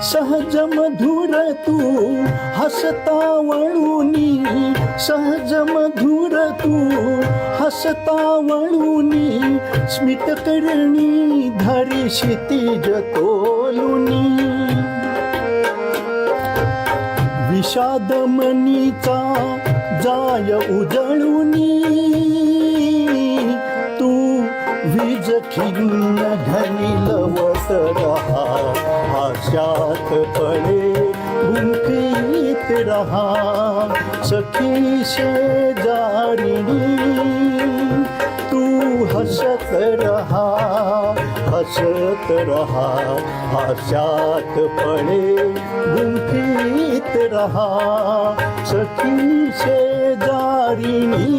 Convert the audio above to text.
सहज मधुर तू हसता वळुनी, सहज मधुर तू हसता वळुनी, स्मित करणी धारी क्षितिज तोलुनी, विषाद मनीचा जाय उजळुनी, तू वीज खिन्न घनिलवत रहा, आशात पडे गुंफीत रहा, सखी शेजारिणी तू हसत रहा, हसत रहा, आशात पडे गुंफीत रहा, सखी शेजारिणी.